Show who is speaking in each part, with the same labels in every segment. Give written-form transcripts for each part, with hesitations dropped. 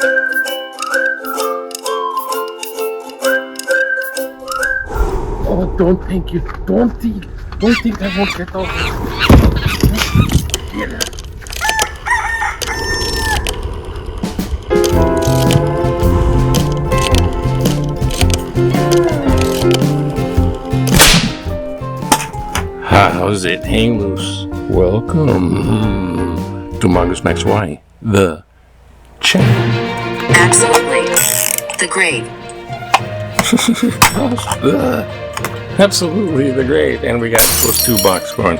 Speaker 1: Oh, don't think I won't get those. Yeah. How's it hang loose? Welcome to Mongoose Max Y, the channel.
Speaker 2: Absolutely. The great.
Speaker 1: Absolutely the great. And we got those 2 bucks going.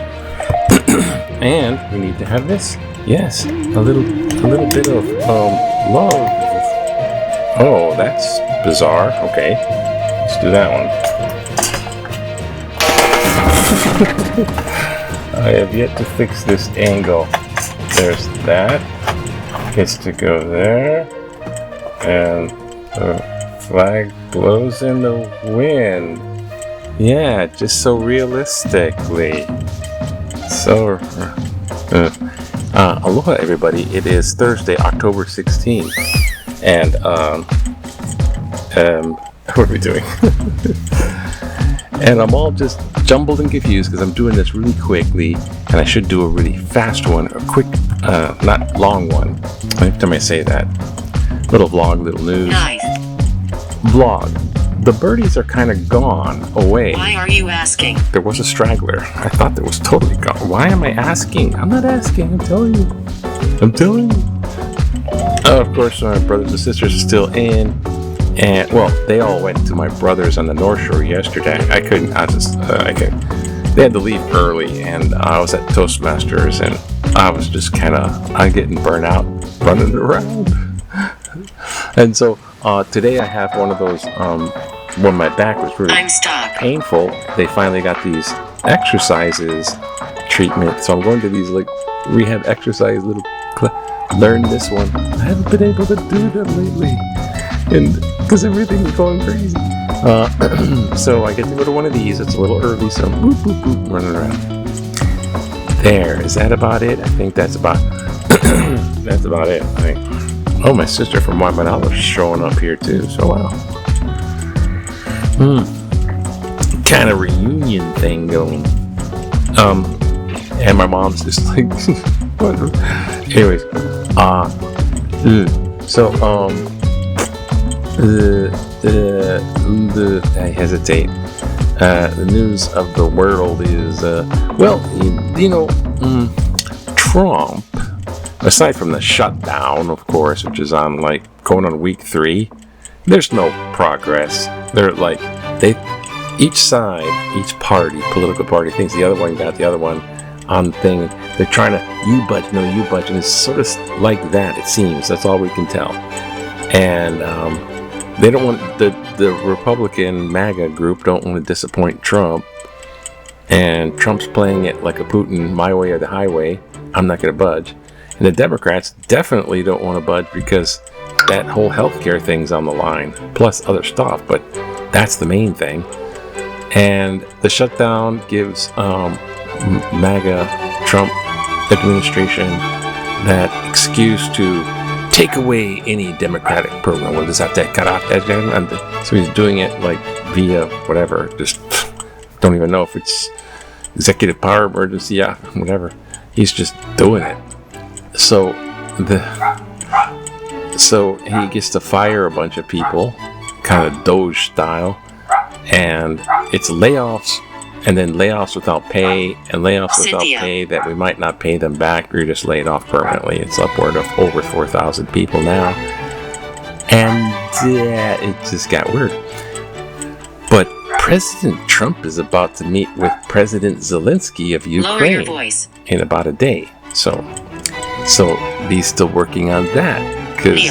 Speaker 1: And we need to have this. Yes, a little bit of love. Oh, that's bizarre. Okay, let's do that one. I have yet to fix this angle. There's that. Gets to go there. And the flag blows in the wind. Yeah, just so realistically. So, aloha everybody. It is Thursday, October 16th. And, what are we doing? And I'm all just jumbled and confused because I'm doing this really quickly, and I should do a really fast one, a quick, not long one. Every time I say that, little vlog, little news.
Speaker 2: Nice.
Speaker 1: Vlog. The birdies are kind of gone away.
Speaker 2: Why are you asking?
Speaker 1: There was a straggler. I thought that was totally gone. Why am I asking? I'm not asking. I'm telling you. Of course, my brothers and sisters are still in. And, well, they all went to my brother's on the North Shore yesterday. They had to leave early, and I was at Toastmasters, and I was just I'm getting burnt out running around. And so, today I have one of those, when my back was really painful, they finally got these exercises treatment. So I'm going to these, rehab exercise learn this one. I haven't been able to do them lately. And because everything's going crazy. So I get to go to one of these. It's a little early, so boop, boop, boop, running around. There, is that about it? I think that's about that's about it. Oh, my sister from Waimanalo is showing up here too, so wow. Kind of reunion thing going. And my mom's just like anyways, I hesitate. The news of the world is, Trump, aside from the shutdown, of course, which is on going on week 3, there's no progress. Each side, each political party thinks the other one got the other one on the thing. They're trying to, you budge, and it's sort of like that, it seems. That's all we can tell. And, they don't want the Republican MAGA group don't want to disappoint Trump, and Trump's playing it like a Putin, my way or the highway. I'm not going to budge, and the Democrats definitely don't want to budge because that whole healthcare thing's on the line, plus other stuff. But that's the main thing, and the shutdown gives MAGA Trump administration that excuse to take away any Democratic program. We'll just have to cut off that. So he's doing it via whatever. Just don't even know if it's executive power, emergency, whatever. He's just doing it. So he gets to fire a bunch of people, kind of Doge style, and it's layoffs. And then layoffs without pay, and layoffs without pay that we might not pay them back. You're just laid off permanently. It's upward of over 4,000 people now. And it just got weird. But President Trump is about to meet with President Zelensky of Ukraine in about a day. So he's still working on that. Because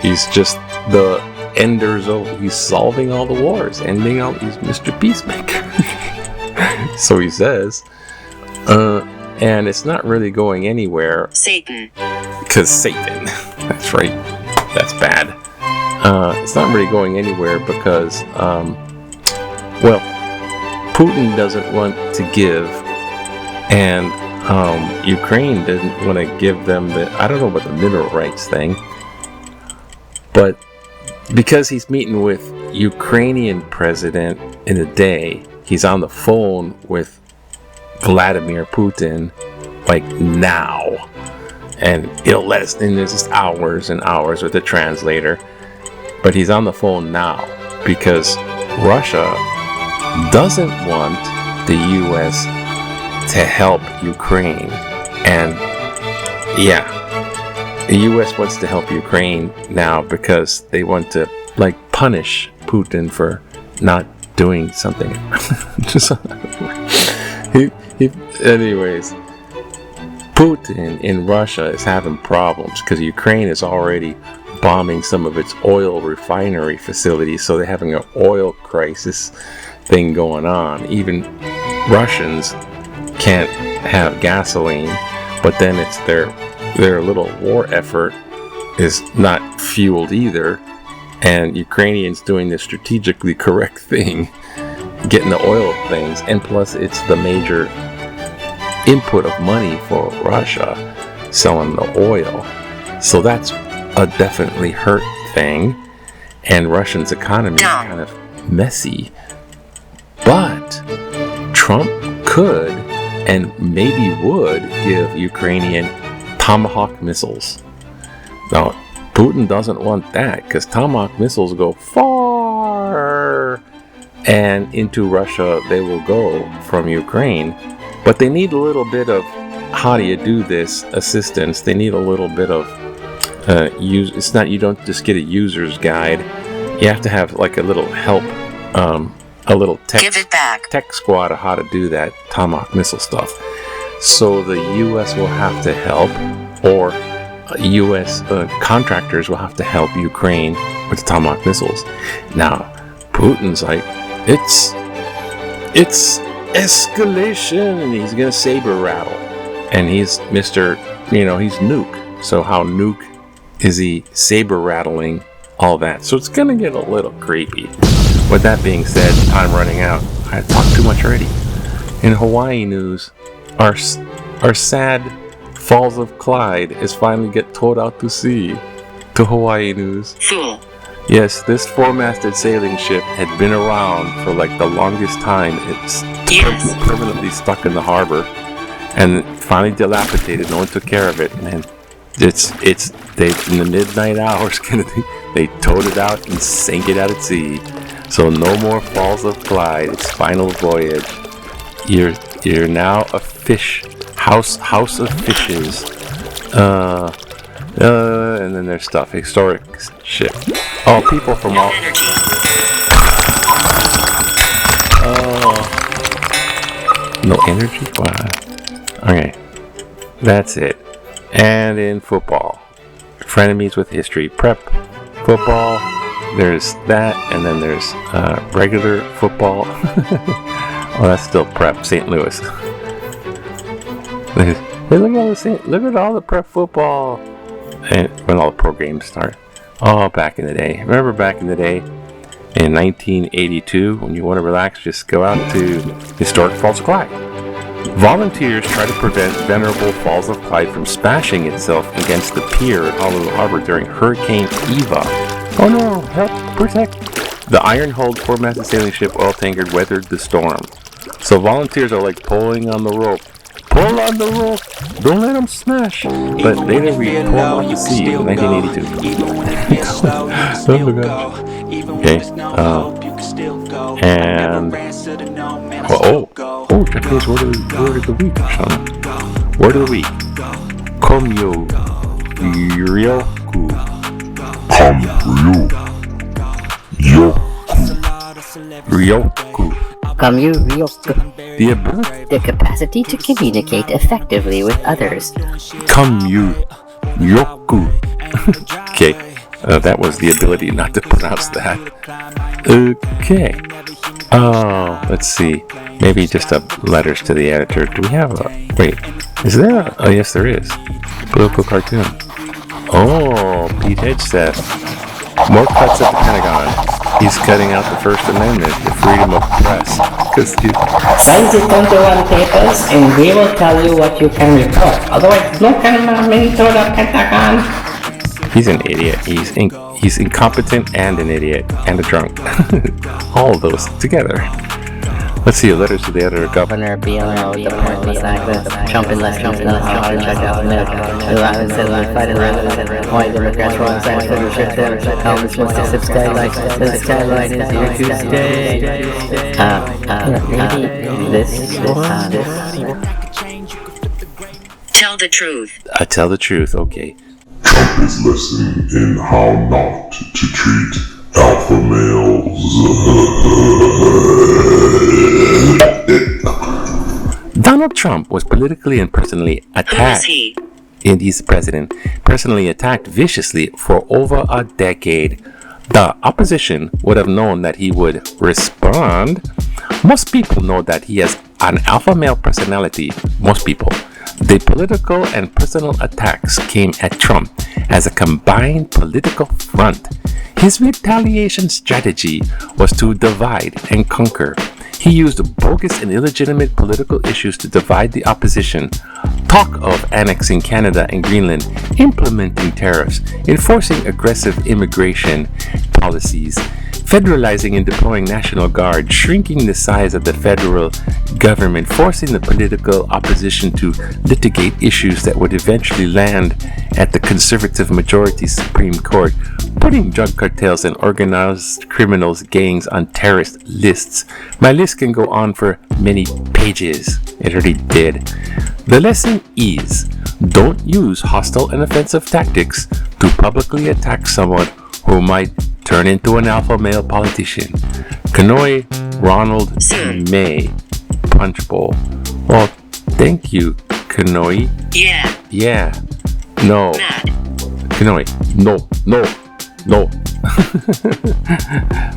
Speaker 1: he's just the he's solving all the wars, ending all these Mr. Peacemaker. So he says, and it's not really going anywhere.
Speaker 2: Satan.
Speaker 1: Because Satan. That's right. That's bad. It's not really going anywhere because, Putin doesn't want to give, and Ukraine doesn't want to give them I don't know about the mineral rights thing, But because he's meeting with Ukrainian president in a day, he's on the phone with Vladimir Putin, like now. And it'll let us in. There's just hours and hours with the translator. But he's on the phone now because Russia doesn't want the U.S. to help Ukraine. And yeah, the U.S. wants to help Ukraine now because they want to like punish Putin for not doing something. Anyways, Putin in Russia is having problems because Ukraine is already bombing some of its oil refinery facilities, so they're having an oil crisis thing going on. Even Russians can't have gasoline, but then it's their little war effort is not fueled either, and Ukrainians doing the strategically correct thing, getting the oil things, and plus it's the major input of money for Russia, selling the oil. So that's a definitely hurt thing, and Russia's economy is kind of messy. But Trump could and maybe would give Ukrainian Tomahawk missiles. Now, Putin doesn't want that because Tomahawk missiles go far, and into Russia they will go from Ukraine. But they need a little bit of how do you do this assistance. They need a little bit of it's not, you don't just get a user's guide. You have to have like a little help, a little tech squad of how to do that Tomahawk missile stuff. So the U.S. will have to help, or U.S. Contractors will have to help Ukraine with the Tomahawk missiles. Now, Putin's like, it's escalation, and he's gonna saber rattle, and he's Mr. He's Nuke. So how Nuke is he saber rattling all that? So it's gonna get a little creepy. With that being said, time running out. I talked too much already. In Hawaii news, our sad Falls of Clyde is finally get towed out to sea. To Hawaii news.
Speaker 2: Fool.
Speaker 1: Yes, this four-masted sailing ship had been around for like the longest time. It's permanently stuck in the harbor, and finally dilapidated. No one took care of it, and they in the midnight hours they towed it out and sank it out at sea. So no more Falls of Clyde. Its final voyage. You're now a fish house of fishes. And then there's stuff. Historic ship. Oh, people from all. No energy? Wow. Okay. That's it. And in football, frenemies with history. Prep football. There's that, and then there's regular football. Oh, that's still prep. St. Louis. Hey, look at all the prep football. And when all the pro games start. Oh, back in the day. Remember back in the day in 1982, when you want to relax, just go out to historic Falls of Clyde. Volunteers try to prevent venerable Falls of Clyde from smashing itself against the pier at Honolulu Harbor during Hurricane Eva. Oh no, help, protect. The iron-hulled four-masted sailing ship oil tanker weathered the storm. So volunteers are like pulling on the rope. Pull on the rope! Don't let them smash! But later we pulled off the sea in 1982. Oh my gosh. Okay, and... Oh, check this word of the week, Sean. Word of the week. Komyo Ryoku. Ryoku.
Speaker 3: The capacity to communicate effectively with others.
Speaker 1: Okay, that was the ability not to pronounce that. Okay. Oh, let's see. Maybe just letters to the editor. Do we have a... Wait, is there a... Oh, yes, there is. Political cartoon. Oh, Pete Hegseth. More cuts at the Pentagon. He's cutting out the First Amendment, the freedom of press.
Speaker 3: Sign the 21 papers and we will tell you what you can report. Otherwise, no can be to the Pentagon.
Speaker 1: He's an idiot. He's incompetent and an idiot and a drunk. All of those together. Let's see, letters to the editor.
Speaker 3: Governor BLO, the pointless activist, Trump less charge out the milk. The island says we're fighting around white Democrats wrong side of the ship there. Elvis Mississippi skylight, the skylight is here to stay. Maybe this.
Speaker 2: Tell the truth.
Speaker 1: Tell the truth, okay.
Speaker 4: Trump is lesson in how not to treat alpha males.
Speaker 1: Donald Trump was politically and personally attacked.
Speaker 2: Who is he?
Speaker 1: He's the president. Personally attacked viciously for over a decade. The opposition would have known that he would respond. Most people know that he has an alpha male personality. Most people. The political and personal attacks came at Trump as a combined political front. His retaliation strategy was to divide and conquer. He used bogus and illegitimate political issues to divide the opposition. Talk of annexing Canada and Greenland, implementing tariffs, enforcing aggressive immigration policies, federalizing and deploying National Guard, shrinking the size of the federal government, forcing the political opposition to litigate issues that would eventually land at the conservative majority Supreme Court, putting drug cartels and organized criminals gangs on terrorist lists. My list can go on for many pages. It already did. The lesson is, don't use hostile and offensive tactics to publicly attack someone who might turn into an alpha male politician. Kanoi Ronald May, Punch Bowl. Well, thank you, Kanoi.
Speaker 2: Yeah.
Speaker 1: Yeah. No.
Speaker 2: Mad.
Speaker 1: Kanoi. No.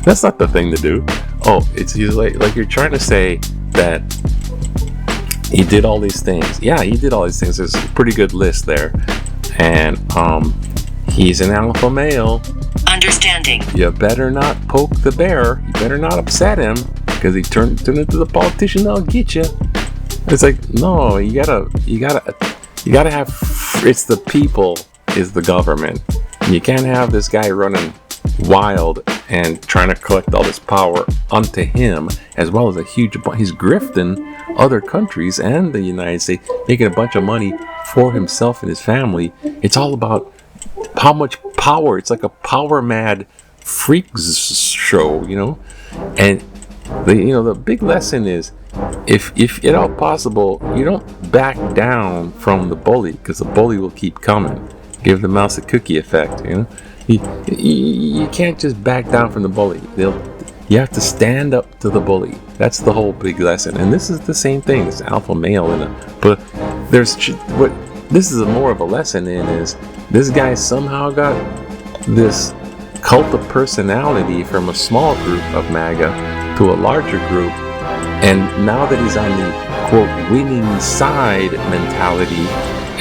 Speaker 1: That's not the thing to do. Oh, it's like you're trying to say that he did all these things. Yeah, he did all these things. There's a pretty good list there. And he's an alpha male.
Speaker 2: Understanding.
Speaker 1: You better not poke the bear. You better not upset him, because he turned into the politician that'll get you. It's like, no, you gotta have. It's the people is the government. You can't have this guy running wild and trying to collect all this power onto him, as well as a huge. He's grifting other countries and the United States, making a bunch of money for himself and his family. It's all about how much power. It's like a power mad freak show, you know. And the big lesson is, if at all possible, you don't back down from the bully, because the bully will keep coming. Give the mouse a cookie effect, you know. You can't just back down from the bully. You have to stand up to the bully. That's the whole big lesson. And this is the same thing. It's alpha male, but this is more of a lesson in is this guy somehow got this cult of personality from a small group of MAGA to a larger group, and now that he's on the quote winning side mentality,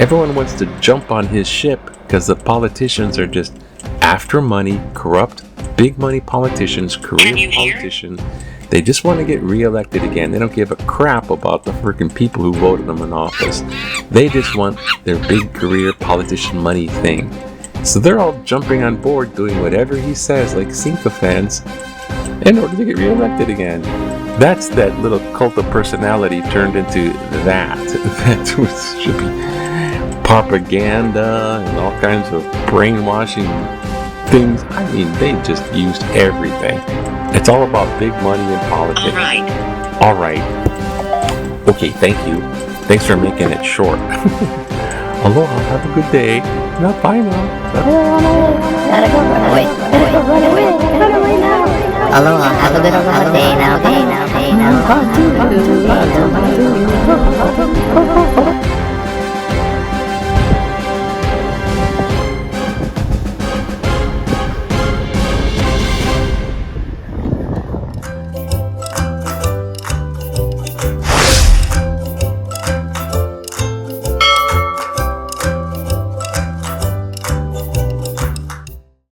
Speaker 1: everyone wants to jump on his ship because the politicians are just after money, corrupt, big money politicians, career politicians. They just want to get reelected again. They don't give a crap about the freaking people who voted them in office. They just want their big career politician money thing. So they're all jumping on board, doing whatever he says, like sycophants, in order to get reelected again. That's that little cult of personality turned into that. That should be propaganda and all kinds of brainwashing things. I mean, they just used everything. It's all about big money and politics. All right. Okay, thank you. Thanks for making it short. Aloha, have a good day. Not bye now.
Speaker 3: Gotta go run away. Run away now. Aloha, have a bit of a day now.